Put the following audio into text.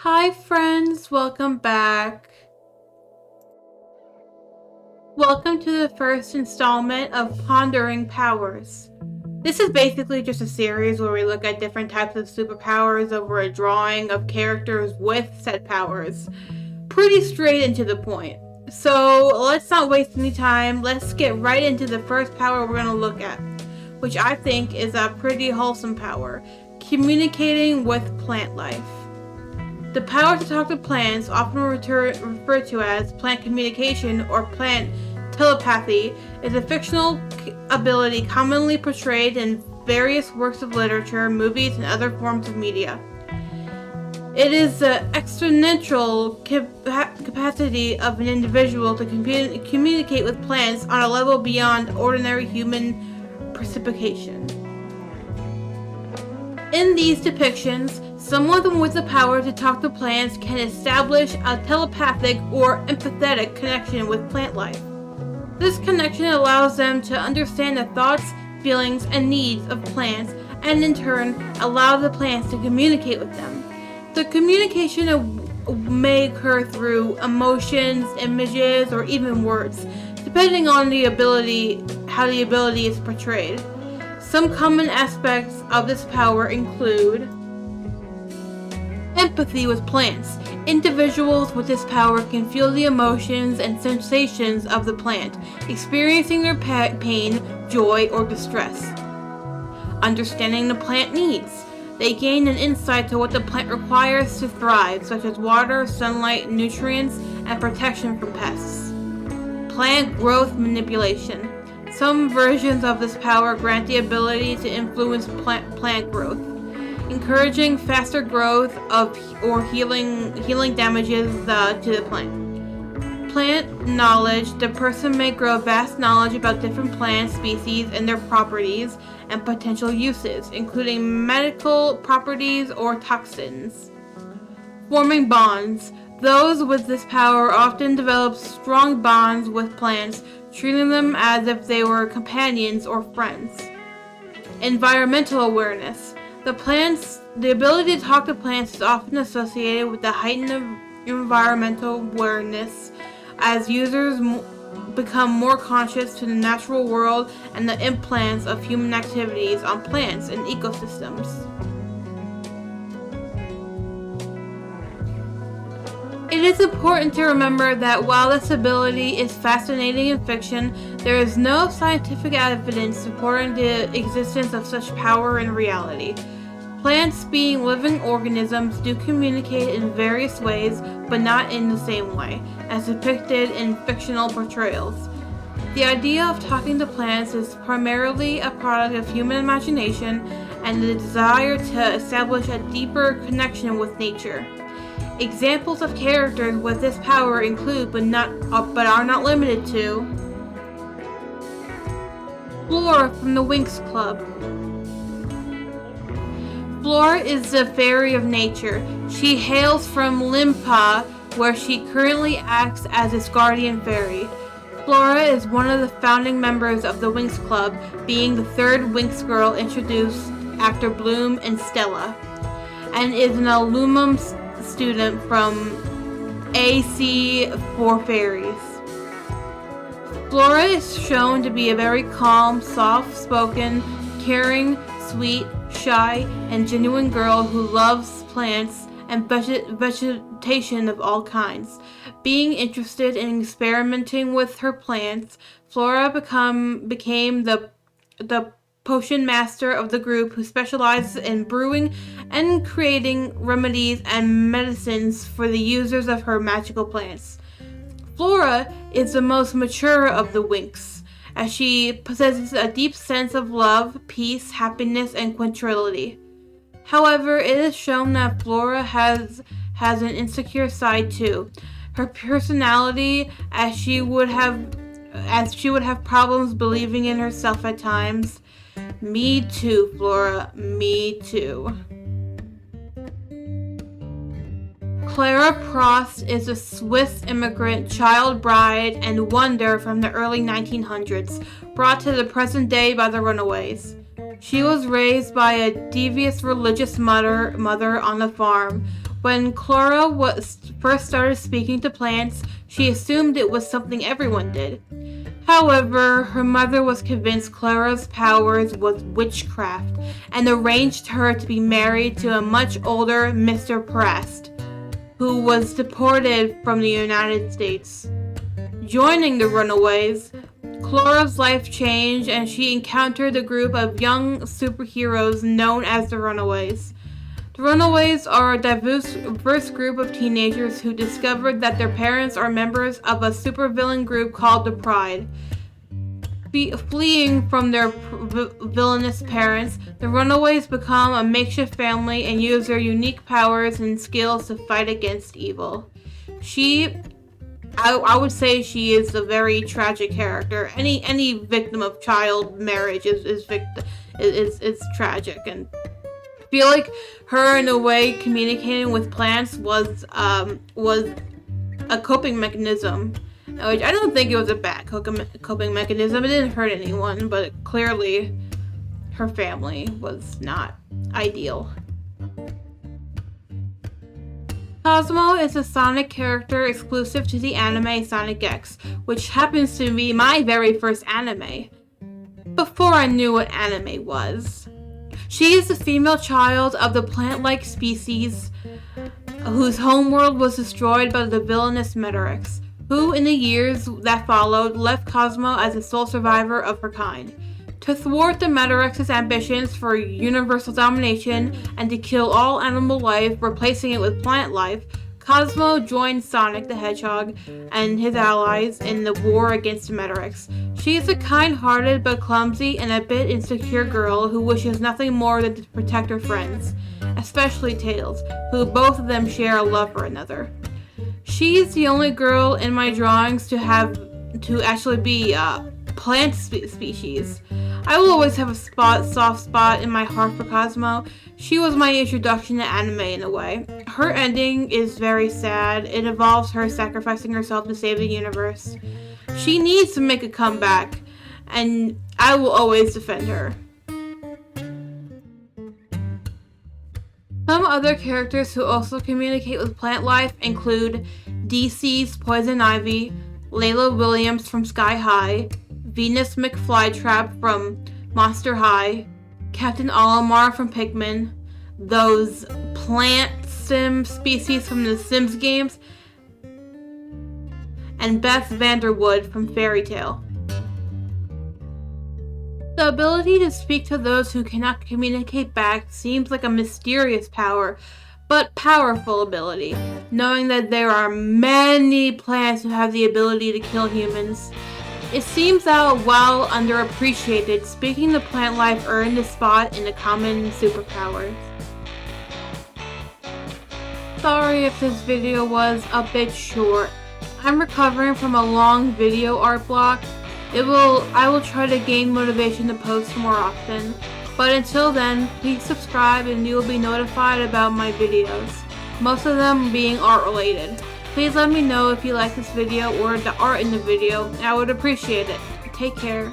Hi friends, welcome back. Welcome to the first installment of Pondering Powers. This is basically just a series where we look at different types of superpowers over a drawing of characters with said powers. Pretty straight and to the point. So let's not waste any time, let's get right into the first power we're going to look at, which I think is a pretty wholesome power, communicating with plant life. The power to talk to plants, often referred to as plant communication or plant telepathy, is a fictional ability commonly portrayed in various works of literature, movies, and other forms of media. It is the exponential capacity of an individual to communicate with plants on a level beyond ordinary human perception. In these depictions, someone with the power to talk to plants can establish a telepathic or empathetic connection with plant life. This connection allows them to understand the thoughts, feelings, and needs of plants, and in turn, allow the plants to communicate with them. The communication may occur through emotions, images, or even words, depending on how the ability is portrayed. Some common aspects of this power include empathy with plants. Individuals with this power can feel the emotions and sensations of the plant, experiencing their pain, joy, or distress. Understanding the plant needs. They gain an insight to what the plant requires to thrive, such as water, sunlight, nutrients, and protection from pests. Plant growth manipulation. Some versions of this power grant the ability to influence plant growth, encouraging faster growth or healing damages to the plant. Plant knowledge. The person may grow vast knowledge about different plant species and their properties and potential uses, including medical properties or toxins. Forming bonds. Those with this power often develop strong bonds with plants, treating them as if they were companions or friends. Environmental awareness. The ability to talk to plants is often associated with the heightened environmental awareness as users become more conscious to the natural world and the influence of human activities on plants and ecosystems. It is important to remember that while this ability is fascinating in fiction, there is no scientific evidence supporting the existence of such power in reality. Plants, being living organisms, do communicate in various ways, but not in the same way, as depicted in fictional portrayals. The idea of talking to plants is primarily a product of human imagination and the desire to establish a deeper connection with nature. Examples of characters with this power include, but are not limited to, Flora from the Winx Club. Flora is the fairy of nature. She hails from Limpa, where she currently acts as its guardian fairy. Flora is one of the founding members of the Winx Club, being the third Winx girl introduced after Bloom and Stella, and is an alumnum student from AC for Fairies. Flora is shown to be a very calm, soft-spoken, caring, sweet, shy, and genuine girl who loves plants and vegetation of all kinds. Being interested in experimenting with her plants, Flora became the potion master of the group, who specializes in brewing and creating remedies and medicines for the users of her magical plants. Flora is the most mature of the Winx, as she possesses a deep sense of love, peace, happiness, and tranquility. However, it is shown that Flora has an insecure side too. Her personality, as she would have problems believing in herself at times. Me too, Flora, me too. Clara Prost is a Swiss immigrant, child bride, and wonder from the early 1900s, brought to the present day by the Runaways. She was raised by a devious religious mother on the farm, When Clara first started speaking to plants, she assumed it was something everyone did. However, her mother was convinced Clara's powers was witchcraft and arranged her to be married to a much older Mr. Prest, who was deported from the United States. Joining the Runaways, Clara's life changed and she encountered a group of young superheroes known as the Runaways. The Runaways are a diverse group of teenagers who discovered that their parents are members of a supervillain group called the Pride. Fleeing from their villainous parents, the Runaways become a makeshift family and use their unique powers and skills to fight against evil. I would say she is a very tragic character. Any victim of child marriage is tragic, and I feel like her, in a way, communicating with plants was a coping mechanism, which I don't think it was a bad coping mechanism. It didn't hurt anyone, but clearly her family was not ideal. Cosmo is a Sonic character exclusive to the anime Sonic X, which happens to be my very first anime, before I knew what anime was. She is the female child of the plant-like species whose homeworld was destroyed by the villainous Metarex, who in the years that followed left Cosmo as the sole survivor of her kind. To thwart the Metarex's ambitions for universal domination and to kill all animal life, replacing it with plant life, Cosmo joined Sonic the Hedgehog and his allies in the war against the Metarex. She is a kind-hearted but clumsy and a bit insecure girl who wishes nothing more than to protect her friends, especially Tails, who both of them share a love for another. She is the only girl in my drawings to actually be plant species. I will always have a soft spot in my heart for Cosmo. She was my introduction to anime in a way. Her ending is very sad. It involves her sacrificing herself to save the universe. She needs to make a comeback, and I will always defend her. Some other characters who also communicate with plant life include DC's Poison Ivy, Layla Williams from Sky High, Venus McFlytrap from Monster High, Captain Olimar from Pikmin, those plant sim species from the Sims games, and Beth Vanderwood from Fairy Tail. The ability to speak to those who cannot communicate back seems like a mysterious power, but powerful ability, knowing that there are many plants who have the ability to kill humans. It seems that while underappreciated, speaking to plant life earned a spot in the common superpowers. Sorry if this video was a bit short. I'm recovering from a long video art block. I will try to gain motivation to post more often. But until then, please subscribe and you will be notified about my videos, most of them being art related. Please let me know if you like this video or the art in the video. I would appreciate it. Take care.